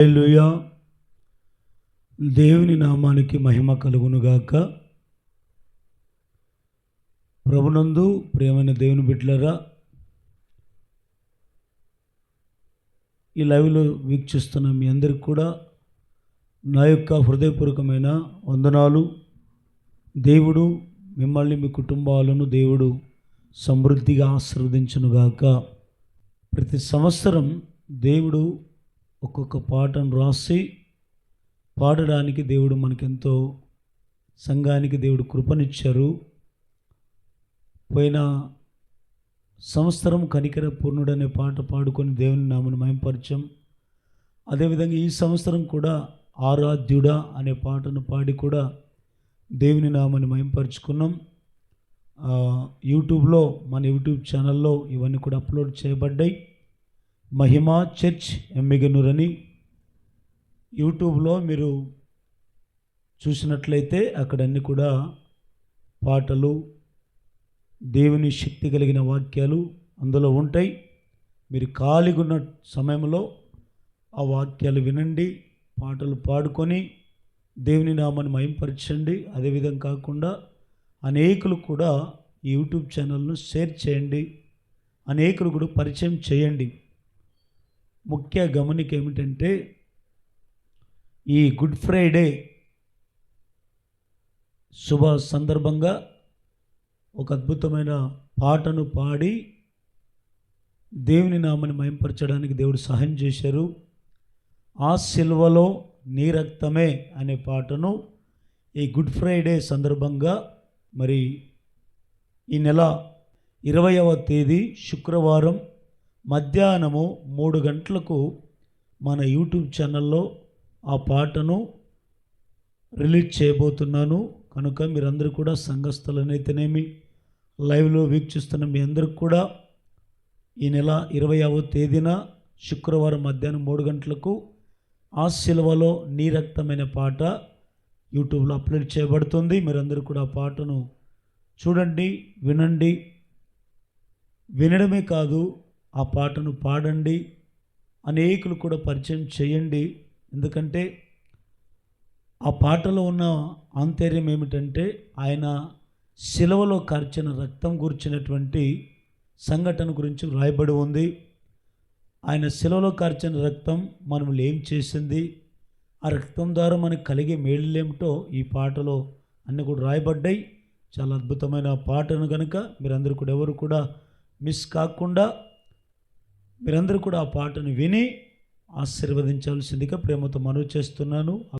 హల్లెలూయా. దేవుని నామానికి మహిమ కలుగునుగాక. ప్రభునందు ప్రియమైన దేవుని బిడ్డలారా, ఈ లైవ్లో వీక్షిస్తున్న మీ అందరికి కూడా నా యొక్క హృదయపూర్వకమైన వందనాలు. దేవుడు మిమ్మల్ని మీ కుటుంబాలను దేవుడు సమృద్ధిగా ఆశీర్వదించునుగాక. ప్రతి సంవత్సరం దేవుడు ఒక్కొక్క పాటను రాసి పాడడానికి దేవుడు మనకెంతో సంఘానికి దేవుడు కృపనిచ్చారు. పోయిన సంవత్సరం కనికర పూర్ణుడు అనే పాట పాడుకొని దేవుని నామను మహిమపరిచాం. అదేవిధంగా ఈ సంవత్సరం కూడా ఆరాధ్యుడా అనే పాటను పాడి కూడా దేవుని నామని మహిమపరుచుకున్నాం. యూట్యూబ్లో మన యూట్యూబ్ ఛానల్లో ఇవన్నీ కూడా అప్లోడ్ చేయబడ్డాయి. మహిమా చర్చ్ ఎమ్మిగనూర్ అని యూట్యూబ్లో మీరు చూసినట్లయితే అక్కడన్నీ కూడా పాటలు, దేవుని శక్తి కలిగిన వాక్యాలు అందులో ఉంటాయి. మీరు ఖాళీగా ఉన్న సమయంలో ఆ వాక్యాలు వినండి, పాటలు పాడుకొని దేవుని నామాన్ని మహిమపరచండి. అదేవిధంగా కాకుండా అనేకులు కూడా ఈ యూట్యూబ్ ఛానల్ను షేర్ చేయండి, అనేకులు కూడా పరిచయం చేయండి. ముఖ్య గమనిక ఏమిటంటే, ఈ గుడ్ ఫ్రైడే శుభ సందర్భంగా ఒక అద్భుతమైన పాటను పాడి దేవుని నామని మహిమపరచడానికి దేవుడు సహాయం చేశారు. ఆ సిలువలో నీ రక్తమే అనే పాటను ఈ గుడ్ ఫ్రైడే సందర్భంగా మరి ఈ నెల 20వ తేదీ శుక్రవారం మధ్యాహ్నము 3 గంటలకు మన యూట్యూబ్ ఛానల్లో ఆ పాటను రిలీజ్ చేయబోతున్నాను. కనుక మీరందరూ కూడా సంఘస్థులనైతేనేమి, లైవ్లో వీక్షిస్తున్న మీ అందరికి కూడా ఈ నెల 20వ తేదీన శుక్రవారం మధ్యాహ్నం 3 గంటలకు ఆ సిలువలో నీ రక్తమైన పాట యూట్యూబ్లో అప్లోడ్ చేయబడుతుంది. మీరందరూ కూడా ఆ పాటను చూడండి, వినండి. వినడమే కాదు, ఆ పాటను పాడండి, అనేకులు కూడా పరిచయం చేయండి. ఎందుకంటే ఆ పాటలో ఉన్న ఆంతర్యం ఏమిటంటే, ఆయన శిలువలో కార్చిన రక్తం గురించినటువంటి సంఘటన గురించి రాయబడి ఉంది. ఆయన శిలువలో కార్చిన రక్తం మనల్ని ఏం చేసింది, ఆ రక్తం ద్వారా మనకు కలిగే మేలులేమిటో ఈ పాటలో అన్నీ కూడా రాయబడ్డాయి. చాలా అద్భుతమైన పాటను కనుక మీరందరూ కూడా ఎవరు కూడా మిస్ కాకుండా మీరందరూ కూడా ఆ పాటను విని ఆశీర్వదించాల్సిందిగా ప్రేమతో మనవి చేస్తున్నాను.